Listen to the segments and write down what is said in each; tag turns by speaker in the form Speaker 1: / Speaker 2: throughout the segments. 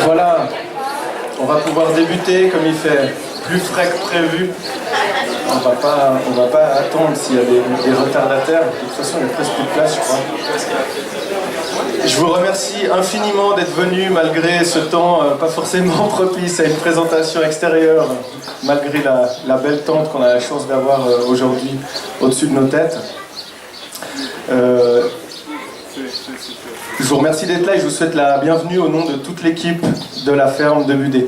Speaker 1: Voilà, on va pouvoir débuter comme il fait plus frais que prévu. On va pas attendre s'il y a des retardataires. De toute façon, il n'y a presque plus de place, je crois. Je vous remercie infiniment d'être venus malgré ce temps pas forcément propice à une présentation extérieure, malgré la belle tente qu'on a la chance d'avoir aujourd'hui au-dessus de nos têtes. Je vous remercie d'être là et je vous souhaite la bienvenue au nom de toute l'équipe de la ferme de Budé.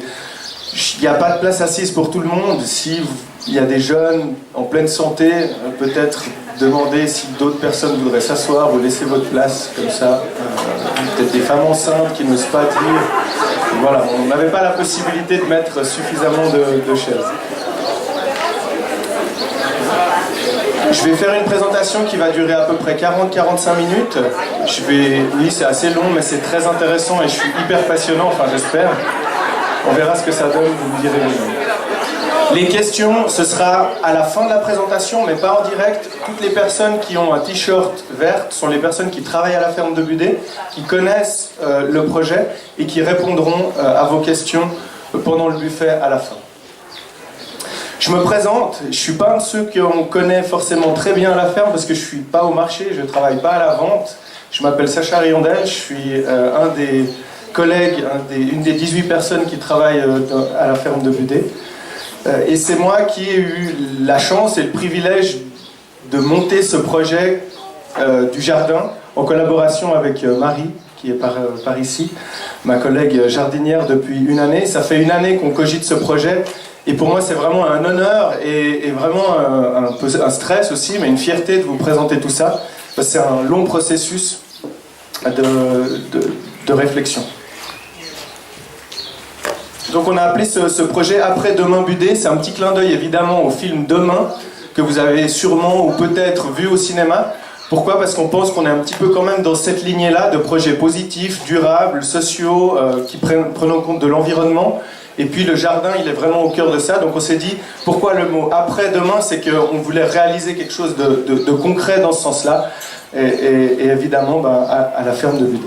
Speaker 1: Il n'y a pas de place assise pour tout le monde. Si il y a des jeunes en pleine santé, peut-être demander si d'autres personnes voudraient s'asseoir ou laisser votre place comme ça. Peut-être des femmes enceintes qui n'osent pas dire. Voilà, on n'avait pas la possibilité de mettre suffisamment de chaises. Je vais faire une présentation qui va durer à peu près 40-45 minutes. Oui, c'est assez long, mais c'est très intéressant et je suis hyper passionnant, enfin j'espère. On verra ce que ça donne, vous me direz vous-même. Les questions, ce sera à la fin de la présentation, mais pas en direct. Toutes les personnes qui ont un t-shirt vert sont les personnes qui travaillent à la ferme de Budé, qui connaissent le projet et qui répondront à vos questions pendant le buffet à la fin. Je me présente, je ne suis pas un de ceux qu'on connaît forcément très bien à la ferme parce que je ne suis pas au marché, je ne travaille pas à la vente. Je m'appelle Sacha Riondel, je suis un des collègues, une des 18 personnes qui travaillent à la ferme de Budé. Et c'est moi qui ai eu la chance et le privilège de monter ce projet du jardin en collaboration avec Marie, qui est par ici, ma collègue jardinière depuis une année. Ça fait une année qu'on cogite ce projet. Et pour moi, c'est vraiment un honneur et vraiment un peu un stress aussi, mais une fierté de vous présenter tout ça. Parce que c'est un long processus de réflexion. Donc on a appelé ce projet Après Demain Budé. C'est un petit clin d'œil évidemment au film Demain, que vous avez sûrement ou peut-être vu au cinéma. Pourquoi ? Parce qu'on pense qu'on est un petit peu quand même dans cette lignée-là de projets positifs, durables, sociaux, qui prennent en compte de l'environnement. Et puis le jardin, il est vraiment au cœur de ça. Donc on s'est dit, pourquoi le mot après-demain ? C'est qu'on voulait réaliser quelque chose de concret dans ce sens-là. Et évidemment, à la ferme de Budé.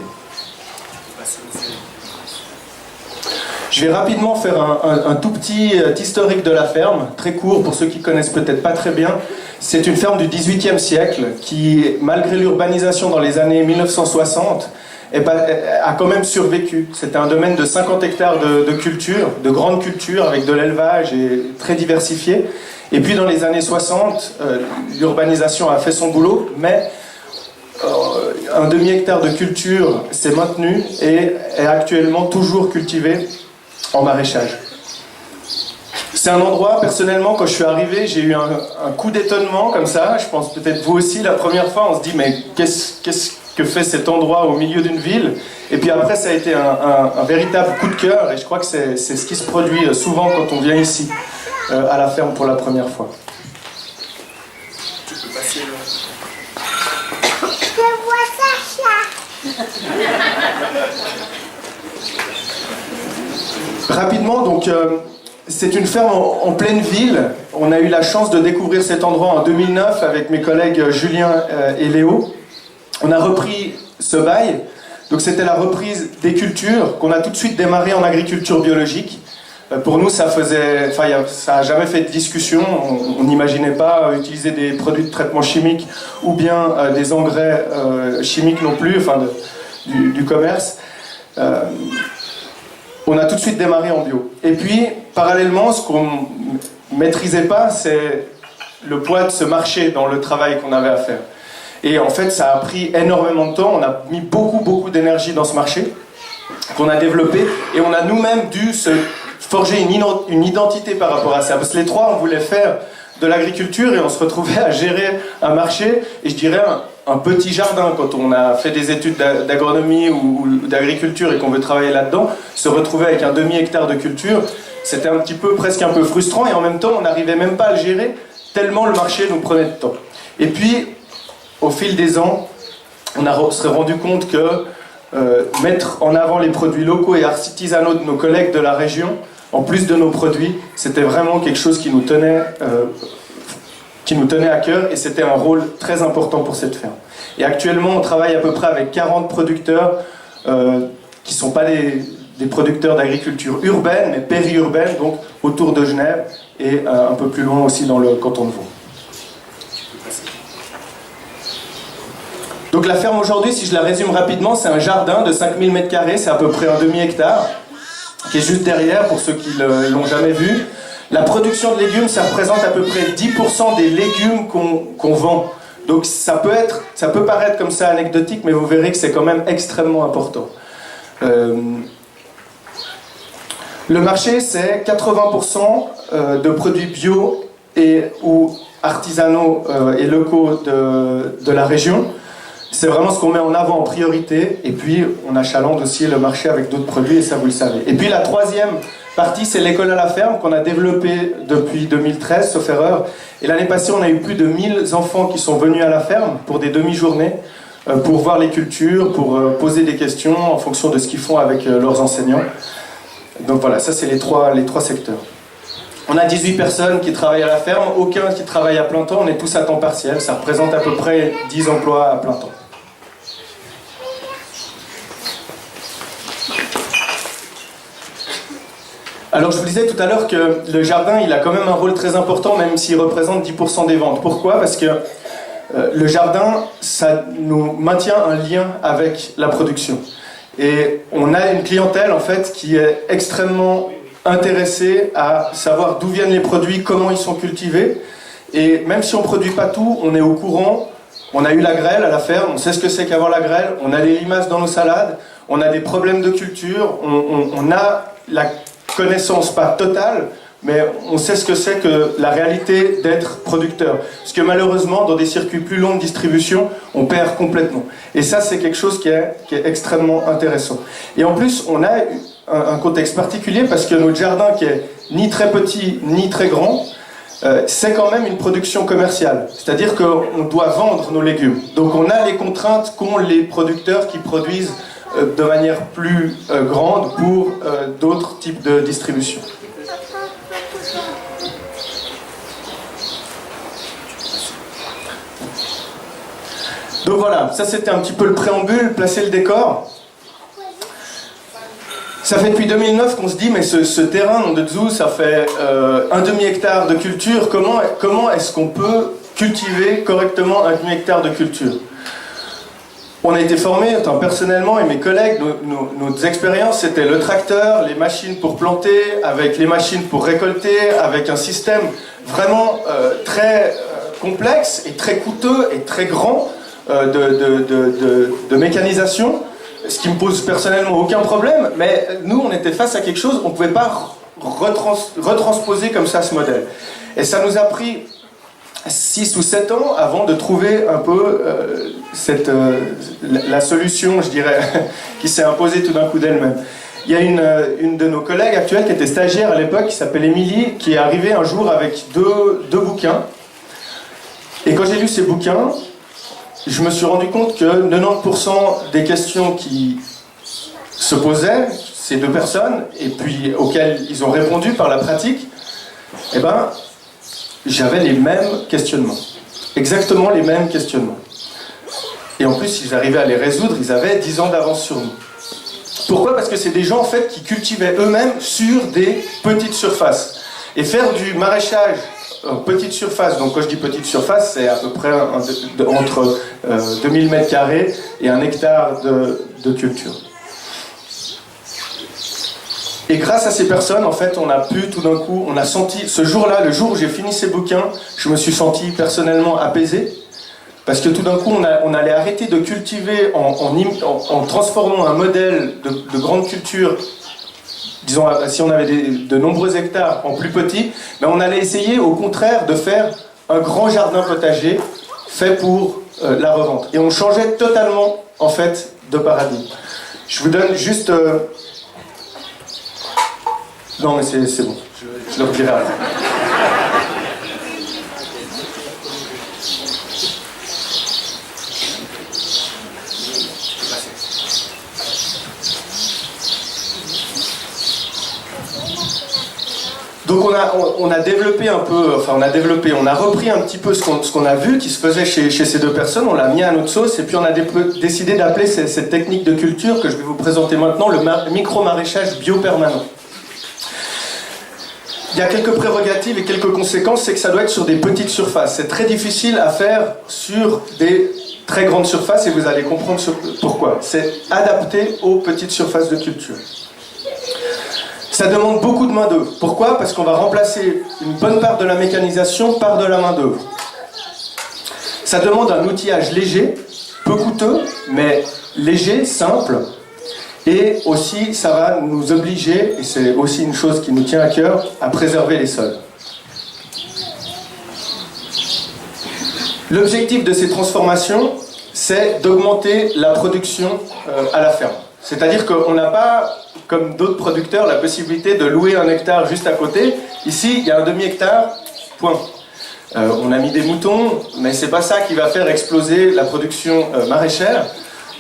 Speaker 1: Je vais rapidement faire un tout petit historique de la ferme, très court pour ceux qui connaissent peut-être pas très bien. C'est une ferme du XVIIIe siècle qui, malgré l'urbanisation dans les années 1960, a quand même survécu. C'était un domaine de 50 hectares de culture, de grandes cultures avec de l'élevage et très diversifié. Et puis dans les années 60, l'urbanisation a fait son boulot, mais un demi-hectare de culture s'est maintenu et est actuellement toujours cultivé en maraîchage. C'est un endroit, personnellement, quand je suis arrivé, j'ai eu un coup d'étonnement comme ça. Je pense peut-être vous aussi, la première fois, on se dit mais qu'est-ce que fait cet endroit au milieu d'une ville ? Et puis après, ça a été un véritable coup de cœur et je crois que c'est ce qui se produit souvent quand on vient ici, à la ferme pour la première fois. Tu peux passer le... Je vois Sacha. Rapidement, donc... c'est une ferme en pleine ville. On a eu la chance de découvrir cet endroit en 2009 avec mes collègues Julien et Léo. On a repris ce bail. Donc c'était la reprise des cultures qu'on a tout de suite démarré en agriculture biologique. Pour nous, ça n'a jamais fait de discussion. On n'imaginait pas utiliser des produits de traitement chimique ou bien des engrais chimiques non plus, du commerce. On a tout de suite démarré en bio. Et puis, parallèlement, ce qu'on ne maîtrisait pas, c'est le poids de ce marché dans le travail qu'on avait à faire. Et en fait, ça a pris énormément de temps. On a mis beaucoup d'énergie dans ce marché qu'on a développé. Et on a nous-mêmes dû se forger une identité par rapport à ça. Parce que les trois, on voulait faire de l'agriculture et on se retrouvait à gérer un marché, et je dirais un petit jardin. Quand on a fait des études d'agronomie ou d'agriculture et qu'on veut travailler là-dedans, se retrouver avec un demi-hectare de culture, c'était presque un peu frustrant, et en même temps on n'arrivait même pas à le gérer tellement le marché nous prenait de temps. Et puis au fil des ans, serait rendu compte que mettre en avant les produits locaux et artisanaux de nos collègues de la région, en plus de nos produits, c'était vraiment quelque chose qui nous tenait à cœur, et c'était un rôle très important pour cette ferme. Et actuellement, on travaille à peu près avec 40 producteurs qui ne sont pas des producteurs d'agriculture urbaine, mais périurbaine, donc autour de Genève et un peu plus loin aussi dans le canton de Vaud. Donc la ferme aujourd'hui, si je la résume rapidement, c'est un jardin de 5000 m², c'est à peu près un demi-hectare, qui est juste derrière pour ceux qui ne l'ont jamais vu. La production de légumes, ça représente à peu près 10% des légumes qu'on vend. Donc ça peut paraître comme ça anecdotique, mais vous verrez que c'est quand même extrêmement important. Le marché, c'est 80% de produits bio ou artisanaux et locaux de la région. C'est vraiment ce qu'on met en avant en priorité. Et puis, on achalandé aussi le marché avec d'autres produits, et ça, vous le savez. Et puis, la troisième partie, c'est l'école à la ferme qu'on a développée depuis 2013, sauf erreur. Et l'année passée, on a eu plus de 1000 enfants qui sont venus à la ferme pour des demi-journées, pour voir les cultures, pour poser des questions en fonction de ce qu'ils font avec leurs enseignants. Donc voilà, ça, c'est les trois secteurs. On a 18 personnes qui travaillent à la ferme, aucun qui travaille à plein temps, on est tous à temps partiel. Ça représente à peu près 10 emplois à plein temps. Alors je vous disais tout à l'heure que le jardin, il a quand même un rôle très important, même s'il représente 10% des ventes. Pourquoi ? Parce que le jardin, ça nous maintient un lien avec la production. Et on a une clientèle en fait qui est extrêmement intéressée à savoir d'où viennent les produits, comment ils sont cultivés. Et même si on ne produit pas tout, on est au courant. On a eu la grêle à la ferme, on sait ce que c'est qu'avoir la grêle, on a les limaces dans nos salades, on a des problèmes de culture, on a la connaissance pas totale, mais on sait ce que c'est que la réalité d'être producteur. Parce que malheureusement, dans des circuits plus longs de distribution, on perd complètement. Et ça, c'est quelque chose qui est extrêmement intéressant. Et en plus, on a un contexte particulier parce que notre jardin, qui est ni très petit, ni très grand, c'est quand même une production commerciale. C'est-à-dire qu'on doit vendre nos légumes. Donc on a les contraintes qu'ont les producteurs qui produisent de manière plus grande pour d'autres types de distribution. Donc voilà, ça c'était un petit peu le préambule, placer le décor. Ça fait depuis 2009 qu'on se dit, mais ce terrain nom de Dzou, ça fait un demi-hectare de culture, comment est-ce qu'on peut cultiver correctement un demi-hectare de culture ? On a été formés, personnellement et mes collègues, nos expériences, c'était le tracteur, les machines pour planter, avec les machines pour récolter, avec un système vraiment très complexe et très coûteux et très grand de mécanisation, ce qui me pose personnellement aucun problème, mais nous, on était face à quelque chose, on ne pouvait pas retransposer comme ça ce modèle. Et ça nous a pris 6 ou 7 ans avant de trouver un peu la solution, je dirais, qui s'est imposée tout d'un coup d'elle-même. Il y a une de nos collègues actuelles qui était stagiaire à l'époque, qui s'appelle Émilie, qui est arrivée un jour avec deux bouquins. Et quand j'ai lu ces bouquins, je me suis rendu compte que 90% des questions qui se posaient, ces deux personnes, et puis auxquelles ils ont répondu par la pratique, eh ben, j'avais les mêmes questionnements. Exactement les mêmes questionnements. Et en plus, ils arrivaient à les résoudre, ils avaient 10 ans d'avance sur nous. Pourquoi ? Parce que c'est des gens en fait qui cultivaient eux-mêmes sur des petites surfaces. Et faire du maraîchage petite surface, donc quand je dis petite surface, c'est à peu près entre 2000 m² et 1 hectare de culture. Et grâce à ces personnes, en fait, on a pu tout d'un coup, on a senti, ce jour-là, le jour où j'ai fini ces bouquins, je me suis senti personnellement apaisé, parce que tout d'un coup, on allait arrêter de cultiver en transformant un modèle de grande culture, disons, si on avait de nombreux hectares en plus petits, mais on allait essayer au contraire de faire un grand jardin potager fait pour la revente. Et on changeait totalement, en fait, de paradigme. Je vous donne juste... Non, mais c'est bon, je le redirai après. Donc on a développé un peu, enfin on a repris un petit peu ce qu'on a vu qui se faisait chez ces deux personnes, on l'a mis à notre sauce et puis on a décidé d'appeler cette technique de culture que je vais vous présenter maintenant le micro-maraîchage biopermanent. Il y a quelques prérogatives et quelques conséquences, c'est que ça doit être sur des petites surfaces. C'est très difficile à faire sur des très grandes surfaces et vous allez comprendre pourquoi. C'est adapté aux petites surfaces de culture. Ça demande beaucoup de main-d'œuvre. Pourquoi? Parce qu'on va remplacer une bonne part de la mécanisation par de la main-d'œuvre. Ça demande un outillage léger, peu coûteux, mais léger, simple. Et aussi, ça va nous obliger, et c'est aussi une chose qui nous tient à cœur, à préserver les sols. L'objectif de ces transformations, c'est d'augmenter la production à la ferme. C'est-à-dire qu'on n'a pas, comme d'autres producteurs, la possibilité de louer un hectare juste à côté. Ici, il y a un demi-hectare, point. On a mis des moutons, mais c'est pas ça qui va faire exploser la production maraîchère.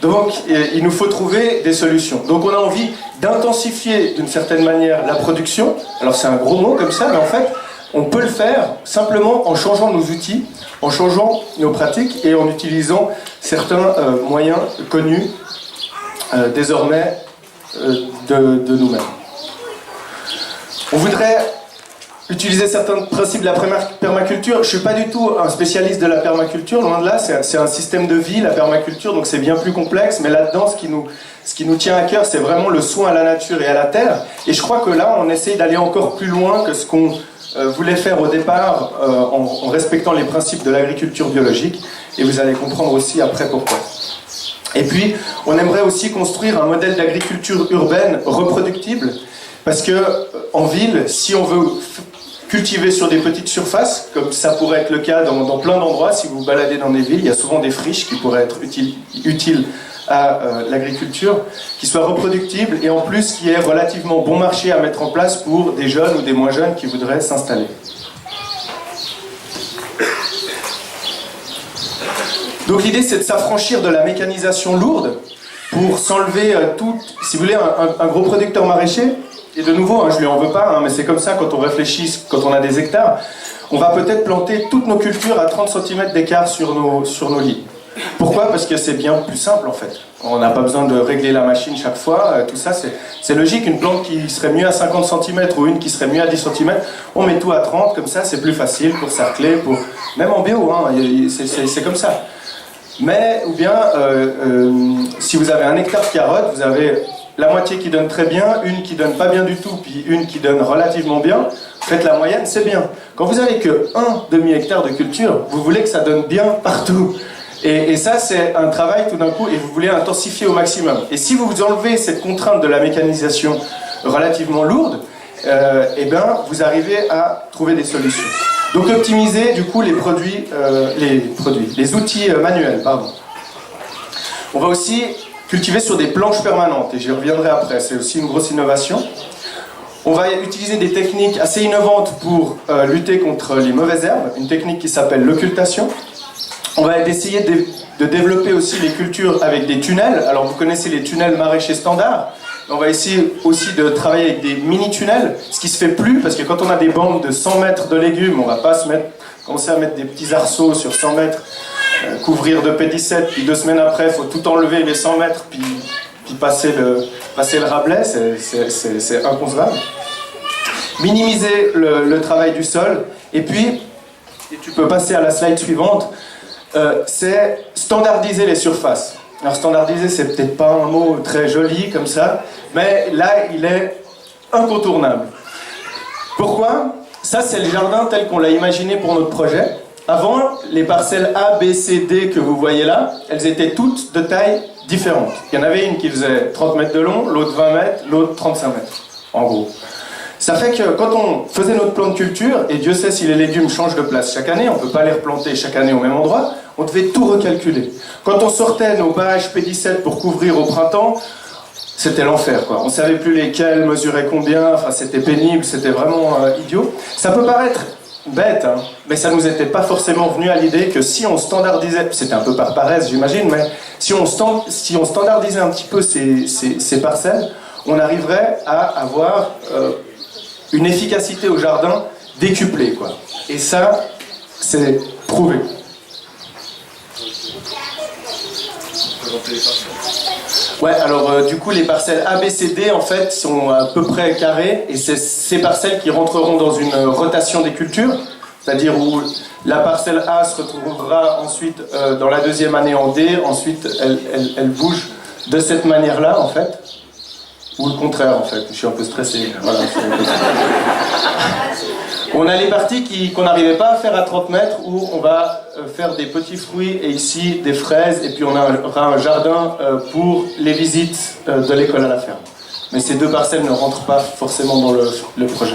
Speaker 1: Donc, il nous faut trouver des solutions. Donc, on a envie d'intensifier d'une certaine manière la production. Alors, c'est un gros mot comme ça, mais en fait, on peut le faire simplement en changeant nos outils, en changeant nos pratiques et en utilisant certains moyens connus désormais de nous-mêmes. On voudrait utiliser certains principes de la permaculture. Je ne suis pas du tout un spécialiste de la permaculture, loin de là, c'est un système de vie, la permaculture, donc c'est bien plus complexe, mais là-dedans, ce qui nous tient à cœur, c'est vraiment le soin à la nature et à la terre, et je crois que là, on essaye d'aller encore plus loin que ce qu'on voulait faire au départ, en respectant les principes de l'agriculture biologique, et vous allez comprendre aussi après pourquoi. Et puis, on aimerait aussi construire un modèle d'agriculture urbaine reproductible, parce que en ville, si on veut cultiver sur des petites surfaces, comme ça pourrait être le cas dans plein d'endroits, si vous vous baladez dans des villes, il y a souvent des friches qui pourraient être utiles à l'agriculture, qui soient reproductibles et en plus qui aient relativement bon marché à mettre en place pour des jeunes ou des moins jeunes qui voudraient s'installer. Donc l'idée, c'est de s'affranchir de la mécanisation lourde pour s'enlever tout, si vous voulez, un gros producteur maraîcher. Et de nouveau, je lui en veux pas, mais c'est comme ça quand on réfléchit, quand on a des hectares, on va peut-être planter toutes nos cultures à 30 cm d'écart sur nos lits. Pourquoi? Parce que c'est bien plus simple en fait. On n'a pas besoin de régler la machine chaque fois, tout ça c'est logique. Une plante qui serait mieux à 50 cm ou une qui serait mieux à 10 cm, on met tout à 30, comme ça c'est plus facile pour sarcler, même en bio, c'est comme ça. Mais, ou bien, si vous avez un hectare de carottes, vous avez la moitié qui donne très bien, une qui donne pas bien du tout, puis une qui donne relativement bien, faites la moyenne, c'est bien. Quand vous avez que un demi-hectare de culture, vous voulez que ça donne bien partout. Et ça, c'est un travail tout d'un coup, et vous voulez intensifier au maximum. Et si vous enlevez cette contrainte de la mécanisation relativement lourde, eh bien, vous arrivez à trouver des solutions. Donc optimiser du coup les outils manuels, pardon. On va aussi cultiver sur des planches permanentes, et j'y reviendrai après, c'est aussi une grosse innovation. On va utiliser des techniques assez innovantes pour lutter contre les mauvaises herbes, une technique qui s'appelle l'occultation. On va essayer de développer aussi les cultures avec des tunnels. Alors vous connaissez les tunnels maraîchers standards. On va essayer aussi de travailler avec des mini-tunnels, ce qui se fait plus, parce que quand on a des bandes de 100 mètres de légumes, on va pas commencer à mettre des petits arceaux sur 100 mètres, couvrir de P17, puis 2 semaines après, il faut tout enlever les 100 mètres, puis passer le Rabelais, c'est inconcevable. Minimiser le travail du sol, et puis, et tu peux passer à la slide suivante, c'est standardiser les surfaces. Alors standardiser, c'est peut-être pas un mot très joli comme ça, mais là, il est incontournable. Pourquoi? Ça, c'est le jardin tel qu'on l'a imaginé pour notre projet. Avant, les parcelles A, B, C, D que vous voyez là, elles étaient toutes de taille différente. Il y en avait une qui faisait 30 mètres de long, l'autre 20 mètres, l'autre 35 mètres, en gros. Ça fait que quand on faisait notre plan de culture, et Dieu sait si les légumes changent de place chaque année, on ne peut pas les replanter chaque année au même endroit, on devait tout recalculer. Quand on sortait nos bâches P17 pour couvrir au printemps, c'était l'enfer, quoi. On ne savait plus lesquelles mesuraient combien, enfin c'était pénible, c'était vraiment idiot. Ça peut paraître bête, hein, mais ça ne nous était pas forcément venu à l'idée que si on standardisait, c'était un peu par paresse j'imagine, mais si on standardisait un petit peu ces parcelles, on arriverait à avoir une efficacité au jardin décuplée, quoi. Et ça, c'est prouvé. Ouais, alors du coup les parcelles A, B, C, D en fait sont à peu près carrées et c'est ces parcelles qui rentreront dans une rotation des cultures, c'est-à-dire où la parcelle A se retrouvera ensuite dans la deuxième année en D, ensuite elle bouge de cette manière-là en fait, ou le contraire en fait, je suis un peu stressé. Voilà, on a les parties qu'on n'arrivait pas à faire à 30 mètres où on va faire des petits fruits et ici des fraises et puis on aura un jardin pour les visites de l'école à la ferme. Mais ces deux parcelles ne rentrent pas forcément dans le projet.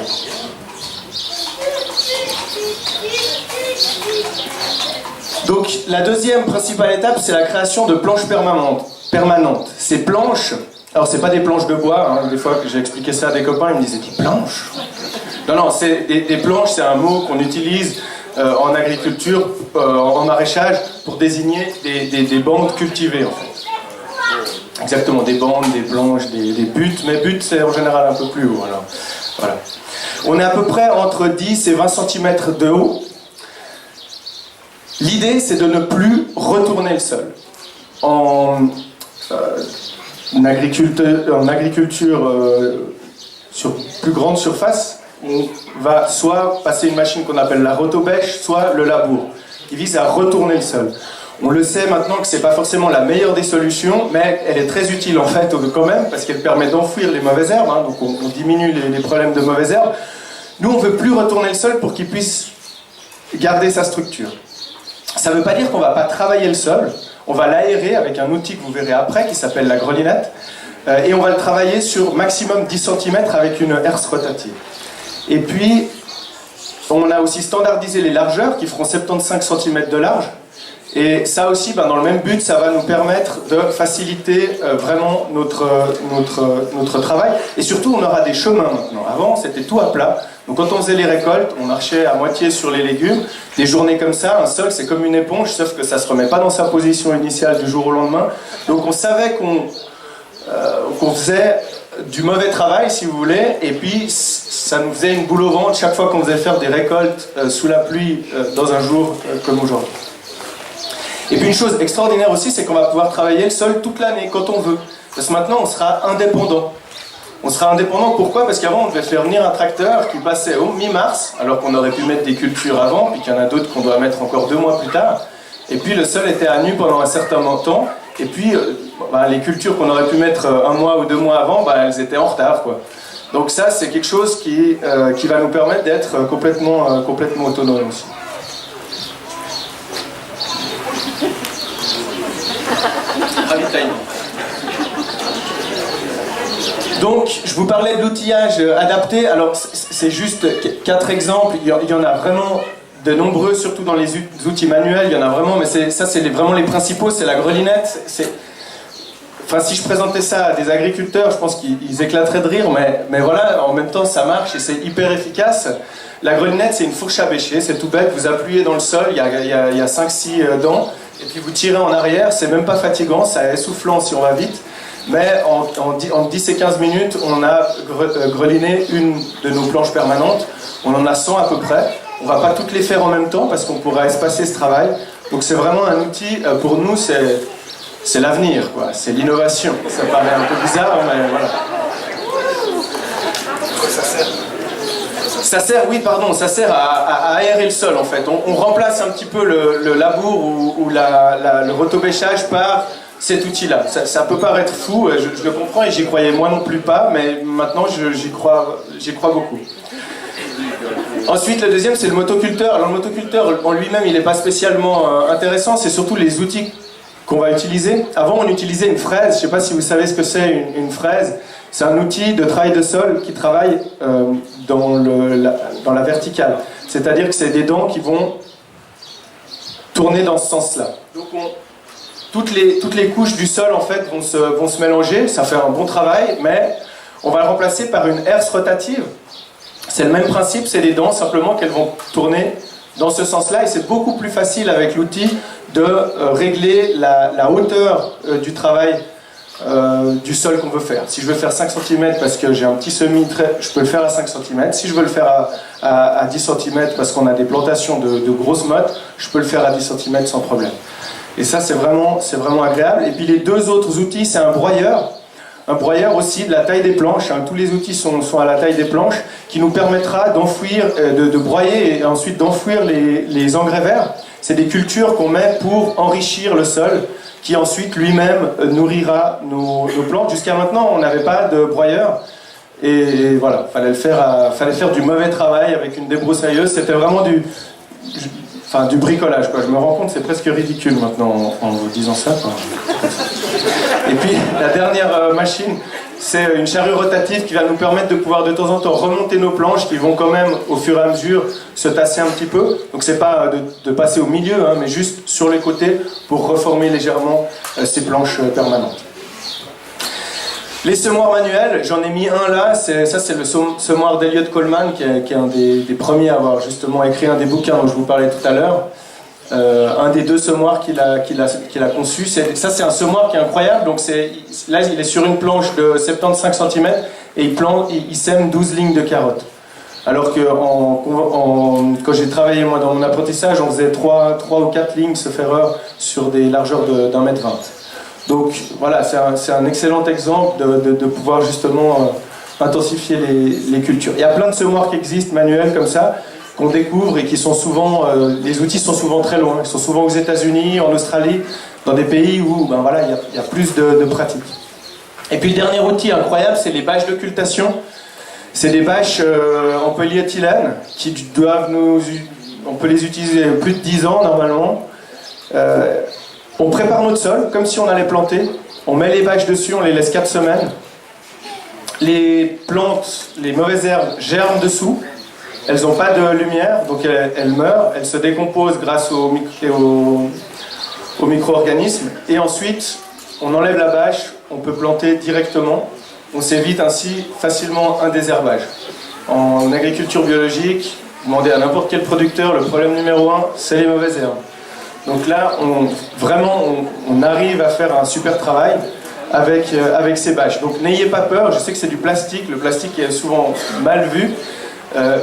Speaker 1: Donc la deuxième principale étape, c'est la création de planches permanentes. Ces planches, alors c'est pas des planches de bois, hein, des fois que j'ai expliqué ça à des copains, ils me disaient des planches. Non, c'est des planches, c'est un mot qu'on utilise en agriculture, en maraîchage, pour désigner des bandes cultivées en fait. Exactement, des bandes, des planches, des buttes, mais buttes c'est en général un peu plus haut. Alors, voilà. On est à peu près entre 10 et 20 cm de haut. L'idée c'est de ne plus retourner le sol. En agriculture sur plus grande surface, on va soit passer une machine qu'on appelle la rotobêche, soit le labour, qui vise à retourner le sol. On le sait maintenant que c'est pas forcément la meilleure des solutions, mais elle est très utile en fait quand même, parce qu'elle permet d'enfouir les mauvaises herbes, hein, donc on diminue les problèmes de mauvaises herbes. Nous on veut plus retourner le sol pour qu'il puisse garder sa structure. Ça ne veut pas dire qu'on ne va pas travailler le sol, on va l'aérer avec un outil que vous verrez après qui s'appelle la grelinette, et on va le travailler sur maximum 10 cm avec une herse rotative. Et puis, on a aussi standardisé les largeurs qui feront 75 cm de large. Et ça aussi, dans le même but, ça va nous permettre de faciliter vraiment notre travail. Et surtout, on aura des chemins maintenant. Avant, c'était tout à plat. Donc quand on faisait les récoltes, on marchait à moitié sur les légumes. Des journées comme ça, un sol, c'est comme une éponge, sauf que ça ne se remet pas dans sa position initiale du jour au lendemain. Donc on savait qu'on faisait du mauvais travail, si vous voulez, et puis ça nous faisait une boule au ventre chaque fois qu'on faisait faire des récoltes sous la pluie dans un jour comme aujourd'hui. Et puis une chose extraordinaire aussi, c'est qu'on va pouvoir travailler le sol toute l'année, quand on veut. Parce que maintenant, on sera indépendant. On sera indépendant, pourquoi? Parce qu'avant, on devait faire venir un tracteur qui passait au mi-mars, alors qu'on aurait pu mettre des cultures avant, puis qu'il y en a d'autres qu'on doit mettre encore 2 mois plus tard. Et puis le sol était à nu pendant un certain temps, et puis les cultures qu'on aurait pu mettre 1 mois ou 2 mois avant, elles étaient en retard, quoi. Donc ça, c'est quelque chose qui va nous permettre d'être complètement autonomes aussi. Ravitaillement. Donc, je vous parlais de l'outillage adapté. Alors, c'est juste 4 exemples. Il y en a vraiment de nombreux, surtout dans les outils manuels. Il y en a vraiment, mais ça, c'est vraiment les principaux. C'est la grelinette. Enfin, si je présentais ça à des agriculteurs, je pense qu'ils éclateraient de rire. Mais voilà, en même temps, ça marche et c'est hyper efficace. La grelinette, c'est une fourche à bêcher. C'est tout bête. Vous appuyez dans le sol. Il y a 5-6 dents. Et puis vous tirez en arrière. C'est même pas fatigant. C'est essoufflant si on va vite. Mais en 10 et 15 minutes, on a greliné une de nos planches permanentes. On en a 100 à peu près. On ne va pas toutes les faire en même temps parce qu'on pourra espacer ce travail. Donc c'est vraiment un outil, pour nous, c'est l'avenir, quoi. C'est l'innovation. Ça paraît un peu bizarre, mais voilà. Ça sert à aérer le sol, en fait. On remplace un petit peu le labour ou le rotobêchage par cet outil-là. Ça peut paraître fou, je le comprends et j'y croyais moi non plus pas, mais maintenant j'y crois beaucoup. Ensuite, le deuxième, c'est le motoculteur. Alors le motoculteur en lui-même, il n'est pas spécialement intéressant, c'est surtout les outils qu'on va utiliser. Avant, on utilisait une fraise. Je ne sais pas si vous savez ce que c'est une fraise. C'est un outil de travail de sol qui travaille dans la verticale. C'est-à-dire que c'est des dents qui vont tourner dans ce sens-là. Donc toutes les couches du sol en fait vont se mélanger, ça fait un bon travail, mais on va le remplacer par une herse rotative. C'est le même principe, c'est des dents simplement qu'elles vont tourner dans ce sens-là et c'est beaucoup plus facile avec l'outil de régler la hauteur du travail du sol qu'on veut faire. Si je veux faire 5 cm parce que j'ai un petit semis, je peux le faire à 5 cm. Si je veux le faire à 10 cm parce qu'on a des plantations de grosses mottes, je peux le faire à 10 cm sans problème. Et ça, c'est vraiment agréable. Et puis les deux autres outils, c'est un broyeur. Un broyeur aussi de la taille des planches. Hein. Tous les outils sont à la taille des planches, qui nous permettra d'enfouir, de broyer et ensuite d'enfouir les engrais verts. C'est des cultures qu'on met pour enrichir le sol, qui ensuite lui-même nourrira nos plantes. Jusqu'à maintenant, on n'avait pas de broyeur. Et voilà, fallait faire du mauvais travail avec une débroussailleuse. C'était vraiment du bricolage, quoi. Je me rends compte, c'est presque ridicule maintenant en vous disant ça, quoi. Et puis la dernière machine, c'est une charrue rotative qui va nous permettre de pouvoir de temps en temps remonter nos planches qui vont quand même au fur et à mesure se tasser un petit peu. Donc c'est pas de passer au milieu, hein, mais juste sur les côtés pour reformer légèrement ces planches permanentes. Les semoirs manuels, j'en ai mis un là, c'est le semoir d'Eliot Coleman qui est un des premiers à avoir justement écrit un des bouquins dont je vous parlais tout à l'heure. Un des deux semoirs qu'il a conçu. Ça, c'est un semoir qui est incroyable. Donc là, il est sur une planche de 75 cm et il sème 12 lignes de carottes. Alors que quand j'ai travaillé moi dans mon apprentissage, on faisait 3 ou 4 lignes, sauf erreur, sur des largeurs d'1,20 m. Donc voilà, c'est un excellent exemple de pouvoir justement intensifier les cultures. Il y a plein de semoirs qui existent manuels comme ça, qu'on découvre et qui sont souvent, les outils sont souvent très loin. Ils sont souvent aux États-Unis, en Australie, dans des pays où il y a plus de pratiques. Et puis le dernier outil incroyable, c'est les bâches d'occultation. C'est des bâches en polyéthylène qui on peut les utiliser plus de 10 ans normalement. On prépare notre sol comme si on allait planter. On met les bâches dessus, on les laisse 4 semaines. Les plantes, les mauvaises herbes germent dessous. Elles n'ont pas de lumière, donc elles meurent. Elles se décomposent grâce aux micro-organismes. Et ensuite, on enlève la bâche, on peut planter directement. On s'évite ainsi facilement un désherbage. En agriculture biologique, demandez à n'importe quel producteur, le problème numéro 1, c'est les mauvaises herbes. Donc là, on arrive à faire un super travail avec ces bâches. Donc n'ayez pas peur, je sais que c'est du plastique, le plastique est souvent mal vu,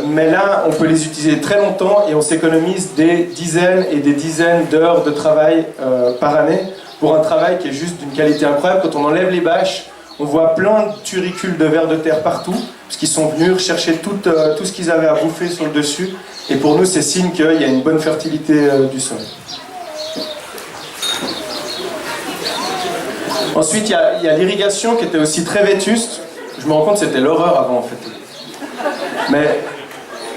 Speaker 1: mais là, on peut les utiliser très longtemps et on s'économise des dizaines et des dizaines d'heures de travail par année pour un travail qui est juste d'une qualité incroyable. Quand on enlève les bâches, on voit plein de turicules de vers de terre partout, parce qu'ils sont venus chercher tout ce qu'ils avaient à bouffer sur le dessus. Et pour nous, c'est signe qu'il y a une bonne fertilité du sol. Ensuite, il y a l'irrigation qui était aussi très vétuste. Je me rends compte que c'était l'horreur avant, en fait. Mais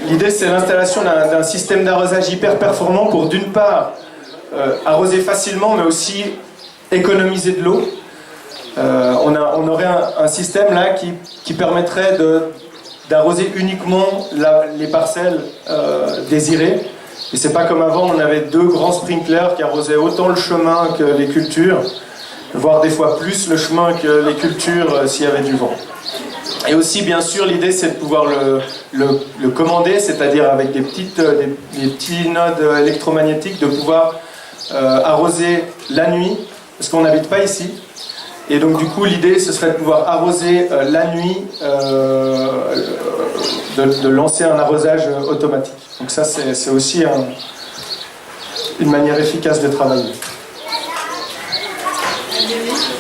Speaker 1: l'idée, c'est l'installation d'un système d'arrosage hyper performant pour, d'une part, arroser facilement, mais aussi économiser de l'eau. On aurait un système là qui permettrait d'arroser uniquement les parcelles désirées. Et c'est pas comme avant, on avait 2 grands sprinklers qui arrosaient autant le chemin que les cultures, voire des fois plus le chemin que les cultures s'il y avait du vent. Et aussi, bien sûr, l'idée c'est de pouvoir le commander, c'est-à-dire avec des petits nodes électromagnétiques, de pouvoir arroser la nuit, parce qu'on n'habite pas ici. Et donc du coup, l'idée ce serait de pouvoir arroser la nuit, de lancer un arrosage automatique. Donc ça, c'est aussi une manière efficace de travailler.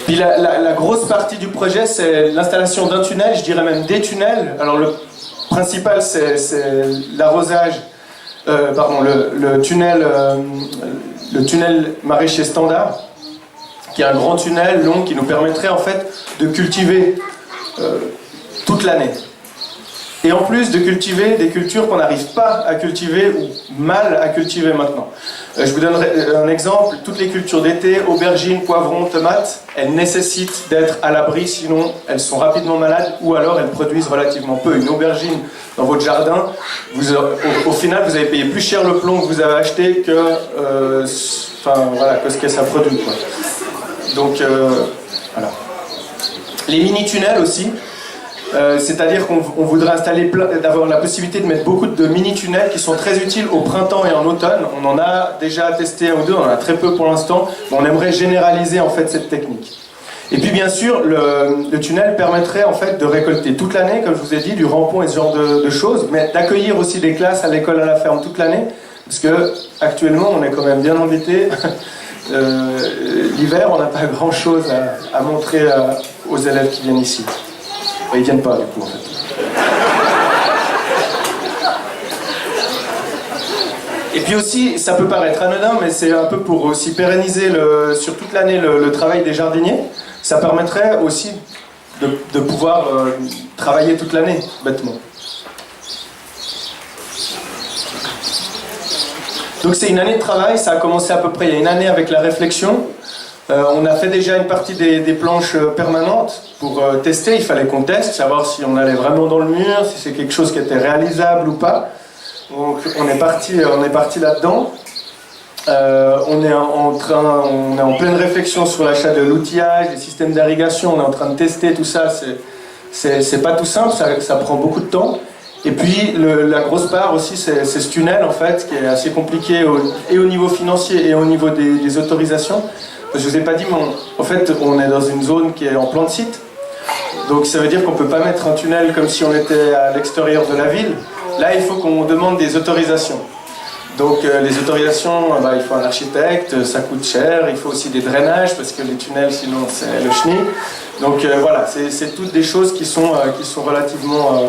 Speaker 1: Puis la grosse partie du projet, c'est l'installation d'un tunnel, je dirais même des tunnels. Alors le principal, c'est l'arrosage, le tunnel maraîcher standard, qui est un grand tunnel long qui nous permettrait en fait de cultiver toute l'année. Et en plus de cultiver des cultures qu'on n'arrive pas à cultiver ou mal à cultiver maintenant. Je vous donnerai un exemple, toutes les cultures d'été, aubergines, poivrons, tomates, elles nécessitent d'être à l'abri, sinon elles sont rapidement malades ou alors elles produisent relativement peu. Une aubergine dans votre jardin, au final vous avez payé plus cher le plomb que vous avez acheté que ce que ça produit, quoi. Donc voilà. Les mini-tunnels aussi, c'est-à-dire qu'on voudrait d'avoir la possibilité de mettre beaucoup de mini-tunnels qui sont très utiles au printemps et en automne. On en a déjà testé un ou deux, on en a très peu pour l'instant, mais on aimerait généraliser en fait cette technique. Et puis bien sûr, le tunnel permettrait en fait de récolter toute l'année, comme je vous ai dit, du rempont et ce genre de choses, mais d'accueillir aussi des classes à l'école à la ferme toute l'année, parce que actuellement on est quand même bien embêté. L'hiver, on n'a pas grand-chose à montrer aux élèves qui viennent ici. Ils viennent pas du coup en fait. Et puis aussi, ça peut paraître anodin, mais c'est un peu pour aussi pérenniser sur toute l'année le travail des jardiniers. Ça permettrait aussi de pouvoir travailler toute l'année, bêtement. Donc c'est une année de travail, ça a commencé à peu près il y a une année avec la réflexion. On a fait déjà une partie des planches permanentes pour tester, il fallait qu'on teste, savoir si on allait vraiment dans le mur, si c'est quelque chose qui était réalisable ou pas. Donc on est parti là-dedans. On est en pleine réflexion sur l'achat de l'outillage, des systèmes d'irrigation, on est en train de tester tout ça, c'est pas tout simple, ça prend beaucoup de temps. Et puis la grosse part aussi, c'est ce tunnel en fait, qui est assez compliqué et au niveau financier et au niveau des autorisations. Je vous ai pas dit, mais en fait on est dans une zone qui est en plan de site. Donc ça veut dire qu'on ne peut pas mettre un tunnel comme si on était à l'extérieur de la ville. Là, il faut qu'on demande des autorisations. Donc les autorisations, il faut un architecte, ça coûte cher, il faut aussi des drainages, parce que les tunnels, sinon, c'est le chenil. Donc voilà, c'est toutes des choses qui sont relativement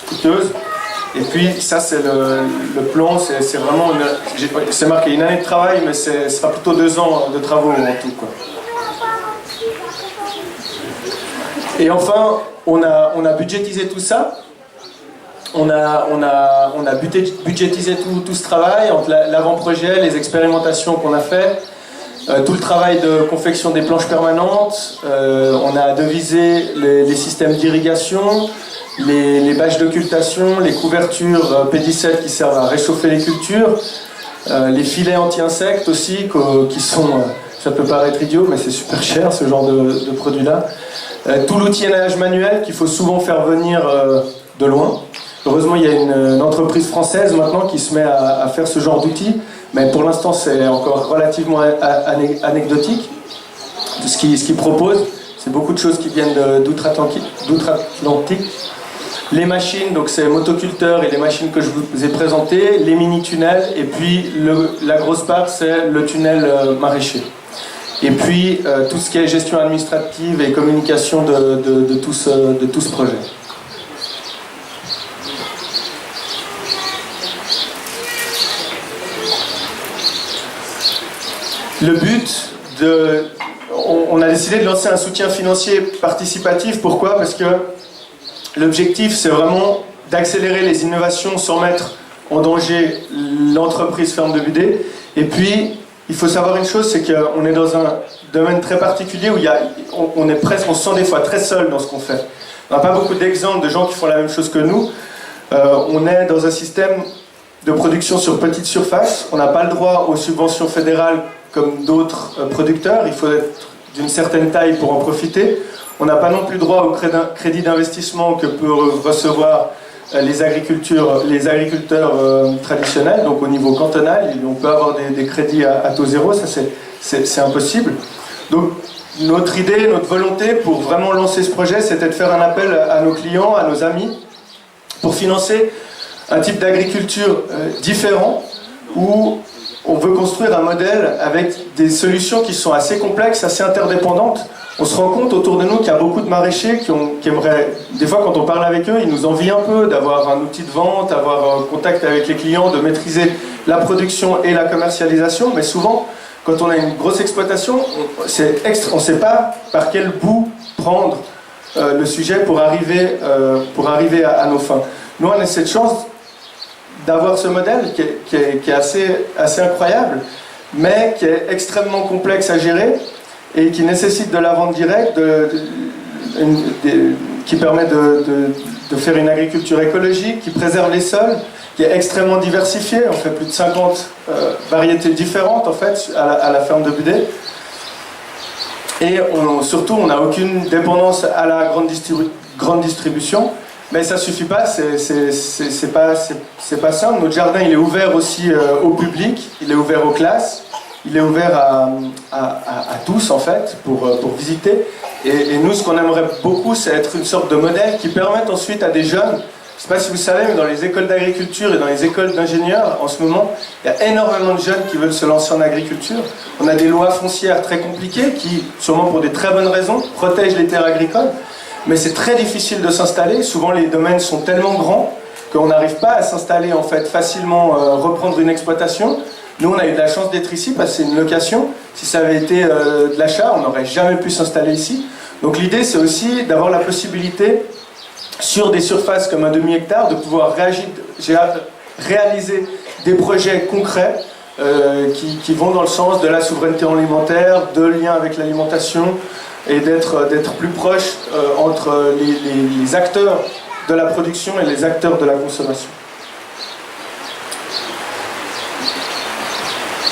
Speaker 1: coûteuses. Et puis ça, c'est le plan, c'est vraiment, c'est marqué une année de travail, mais ce sera plutôt 2 ans de travaux en tout, quoi. Et enfin, on a budgétisé tout ça. On a budgétisé tout ce travail, entre l'avant-projet, les expérimentations qu'on a fait, tout le travail de confection des planches permanentes, on a devisé les systèmes d'irrigation, les bâches d'occultation, les couvertures P17 qui servent à réchauffer les cultures, les filets anti-insectes aussi, qui sont, ça peut paraître idiot, mais c'est super cher ce genre de produit-là. Tout l'outillage manuel qu'il faut souvent faire venir de loin. Heureusement, il y a une entreprise française maintenant qui se met à faire ce genre d'outils, mais pour l'instant, c'est encore relativement anecdotique. Ce qu'ils proposent, c'est beaucoup de choses qui viennent d'outre-Atlantique. Les machines, donc c'est motoculteurs et les machines que je vous ai présentées, les mini-tunnels, et puis la grosse part, c'est le tunnel maraîcher. Et puis tout ce qui est gestion administrative et communication de tout ce projet. Le but on a décidé de lancer un soutien financier participatif. Pourquoi? Parce que l'objectif, c'est vraiment d'accélérer les innovations sans mettre en danger l'entreprise ferme de Budé. Et puis, il faut savoir une chose, c'est qu'on est dans un domaine très particulier où on se sent des fois très seul dans ce qu'on fait. On n'a pas beaucoup d'exemples de gens qui font la même chose que nous. On est dans un système de production sur petite surface. On n'a pas le droit aux subventions fédérales comme d'autres producteurs. Il faut être d'une certaine taille pour en profiter. On n'a pas non plus droit au crédit d'investissement que peuvent recevoir les agriculteurs traditionnels, donc au niveau cantonal. On peut avoir des crédits à taux zéro, ça c'est impossible. Donc notre idée, notre volonté pour vraiment lancer ce projet, c'était de faire un appel à nos clients, à nos amis, pour financer un type d'agriculture différent, où on veut construire un modèle avec des solutions qui sont assez complexes, assez interdépendantes. On se rend compte autour de nous qu'il y a beaucoup de maraîchers qui aimeraient, des fois quand on parle avec eux, ils nous envient un peu d'avoir un outil de vente, avoir un contact avec les clients, de maîtriser la production et la commercialisation, mais souvent, quand on a une grosse exploitation, on ne sait pas par quel bout prendre le sujet pour arriver à nos fins. Nous, on a cette chance d'avoir ce modèle qui est assez incroyable, mais qui est extrêmement complexe à gérer et qui nécessite de la vente directe, qui permet de faire une agriculture écologique, qui préserve les sols, qui est extrêmement diversifiée. On fait plus de 50 variétés différentes en fait à la ferme de Budé. Et surtout, on n'a aucune dépendance à la grande distribution. Mais ça suffit pas, c'est pas simple. Notre jardin, il est ouvert aussi au public, il est ouvert aux classes. il est ouvert à tous en fait pour visiter. Et nous, ce qu'on aimerait beaucoup, c'est être une sorte de modèle qui permette ensuite à des jeunes. Je ne sais pas si vous savez, mais dans les écoles d'agriculture et dans les écoles d'ingénieurs, en ce moment, il y a énormément de jeunes qui veulent se lancer en agriculture. On a des lois foncières très compliquées qui, sûrement pour des très bonnes raisons, protègent les terres agricoles. Mais c'est très difficile de s'installer. Souvent, les domaines sont tellement grands qu'on n'arrive pas à s'installer en fait facilement, reprendre une exploitation. Nous, on a eu de la chance d'être ici parce que c'est une location. Si ça avait été de l'achat, on n'aurait jamais pu s'installer ici. Donc l'idée, c'est aussi d'avoir la possibilité, sur des surfaces comme un demi-hectare, de pouvoir réaliser des projets concrets qui vont dans le sens de la souveraineté alimentaire, de lien avec l'alimentation et d'être plus proche entre les acteurs de la production et les acteurs de la consommation.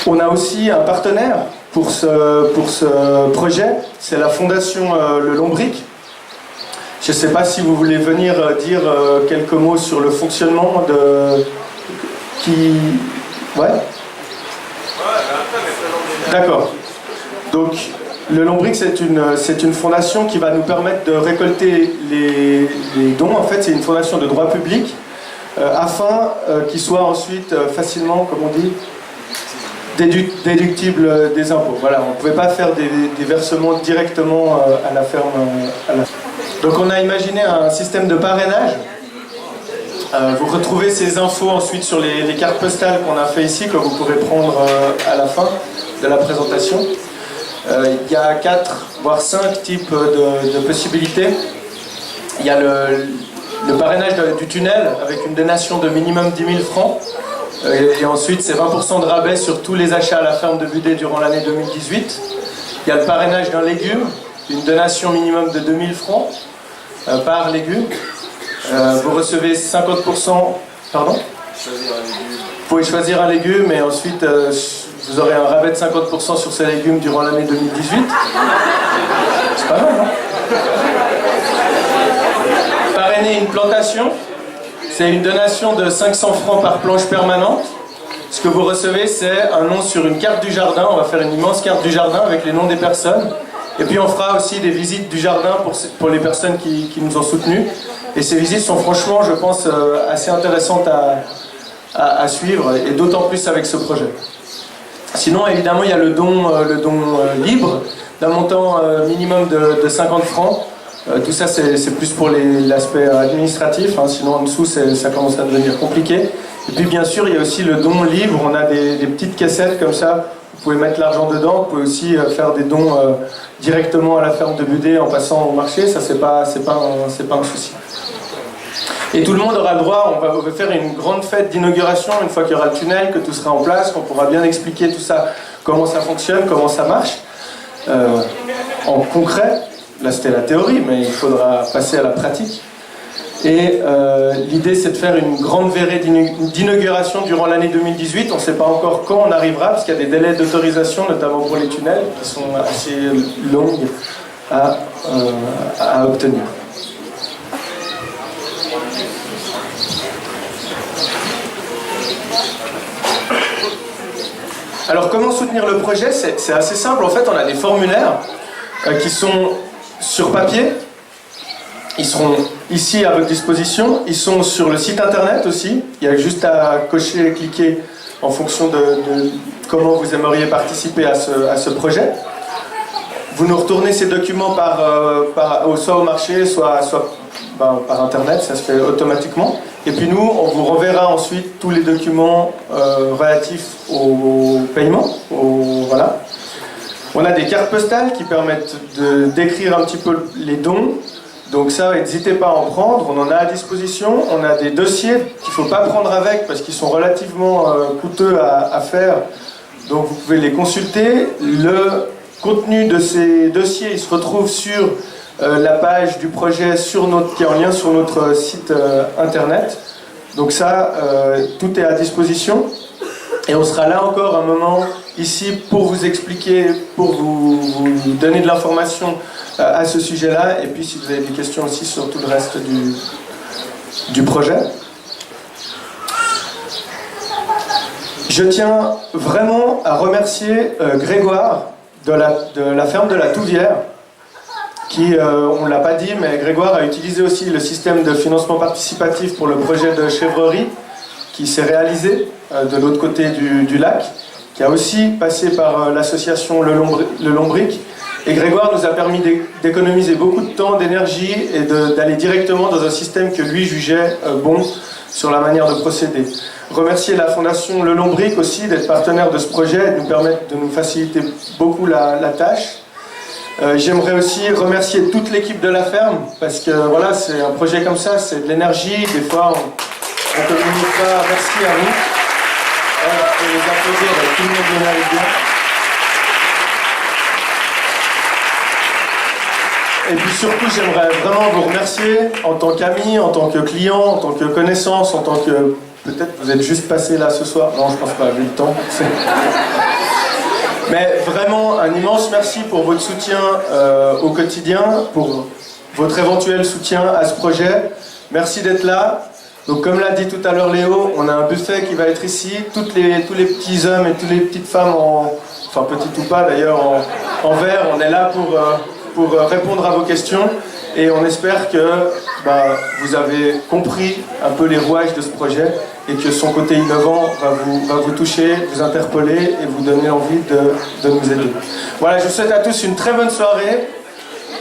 Speaker 1: On a aussi un partenaire pour ce projet, c'est la fondation Le Lombric. Je ne sais pas si vous voulez venir dire quelques mots sur le fonctionnement de... Ouais. D'accord. Donc, Le Lombric, c'est une fondation qui va nous permettre de récolter les dons. En fait, c'est une fondation de droit public afin qu'ils soient ensuite facilement, comme on dit, déductibles des impôts. Voilà, on ne pouvait pas faire des versements directement à la ferme. Donc on a imaginé un système de parrainage. Vous retrouvez ces infos ensuite sur les cartes postales qu'on a fait ici, que vous pourrez prendre à la fin de la présentation. Il y a 4, voire 5 types de possibilités. Il y a le parrainage du tunnel avec une donation de minimum 10 000 francs. Et ensuite, c'est 20% de rabais sur tous les achats à la ferme de Budé durant l'année 2018. Il y a le parrainage d'un légume, une donation minimum de 2000 francs par légume. Vous recevez 50%... Pardon ? Vous pouvez choisir un légume et ensuite vous aurez un rabais de 50% sur ces légumes durant l'année 2018. C'est pas mal, non ? Parrainer une plantation. C'est une donation de 500 francs par planche permanente. Ce que vous recevez, c'est un nom sur une carte du jardin. On va faire une immense carte du jardin avec les noms des personnes. Et puis on fera aussi des visites du jardin pour les personnes qui nous ont soutenus. Et ces visites sont franchement, je pense, assez intéressantes à suivre, et d'autant plus avec ce projet. Sinon, évidemment, il y a le don libre, d'un montant minimum de 50 francs. Tout ça, c'est plus pour l'aspect administratif, hein, sinon en dessous, ça commence à devenir compliqué. Et puis bien sûr, il y a aussi le don libre, on a des petites caissettes comme ça, vous pouvez mettre l'argent dedans, vous pouvez aussi faire des dons directement à la ferme de Budé en passant au marché, ça c'est pas un souci. Et tout le monde aura le droit, on va faire une grande fête d'inauguration une fois qu'il y aura le tunnel, que tout sera en place, qu'on pourra bien expliquer tout ça, comment ça fonctionne, comment ça marche, en concret. Là c'était la théorie, mais il faudra passer à la pratique. Et l'idée c'est de faire une grande verrée d'inauguration durant l'année 2018. On ne sait pas encore quand on arrivera, parce qu'il y a des délais d'autorisation, notamment pour les tunnels, qui sont assez longs à obtenir. Alors comment soutenir le projet? C'est assez simple, en fait on a des formulaires qui sont sur papier, ils seront ici à votre disposition, ils sont sur le site internet aussi, il y a juste à cocher et cliquer en fonction de comment vous aimeriez participer à ce projet. Vous nous retournez ces documents soit au marché, soit par internet, ça se fait automatiquement. Et puis nous, on vous renverra ensuite tous les documents relatifs au paiement. Voilà. On a des cartes postales qui permettent de décrire un petit peu les dons. Donc ça, n'hésitez pas à en prendre, on en a à disposition. On a des dossiers qu'il ne faut pas prendre avec parce qu'ils sont relativement coûteux à faire. Donc vous pouvez les consulter. Le contenu de ces dossiers, il se retrouve sur la page du projet qui est en lien sur notre site internet. Donc ça, tout est à disposition. Et on sera là encore un moment ici pour vous expliquer, pour vous donner de l'information à ce sujet-là. Et puis si vous avez des questions aussi sur tout le reste du projet.
Speaker 2: Je tiens vraiment à remercier Grégoire de la ferme de la Touvière, qui, on ne l'a pas dit, mais Grégoire a utilisé aussi le système de financement participatif pour le projet de chèvrerie qui s'est réalisé de l'autre côté du lac, qui a aussi passé par l'association Le Lombric. Et Grégoire nous a permis d'économiser beaucoup de temps, d'énergie et d'aller directement dans un système que lui jugeait bon sur la manière de procéder. Remercier la Fondation Le Lombric aussi d'être partenaire de ce projet et de nous permettre de nous faciliter beaucoup la tâche. J'aimerais aussi remercier toute l'équipe de la ferme, parce que voilà, c'est un projet comme ça, c'est de l'énergie, des fois on ne communique pas. Merci à vous. On peut les applaudir, tout le monde le mérite bien. Et puis surtout, j'aimerais vraiment vous remercier en tant qu'ami, en tant que client, en tant que connaissance, en tant que... Peut-être vous êtes juste passé là ce soir. Non, je pense pas, vu le temps. Mais vraiment, un immense merci pour votre soutien au quotidien, pour votre éventuel soutien à ce projet. Merci d'être là. Donc comme l'a dit tout à l'heure Léo, on a un buffet qui va être ici. Tous les petits hommes et toutes les petites femmes, enfin petites ou pas d'ailleurs, en vert, on est là pour répondre à vos questions. Et on espère que vous avez compris un peu les rouages de ce projet et que son côté innovant va vous toucher, vous interpeller et vous donner envie de nous aider. Voilà, je vous souhaite à tous une très bonne soirée.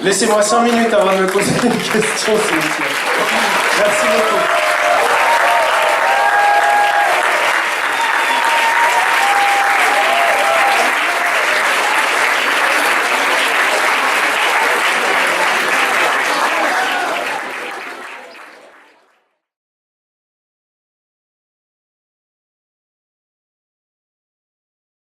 Speaker 2: Laissez-moi 5 minutes avant de me poser une question, s'il vous plaît. Merci beaucoup.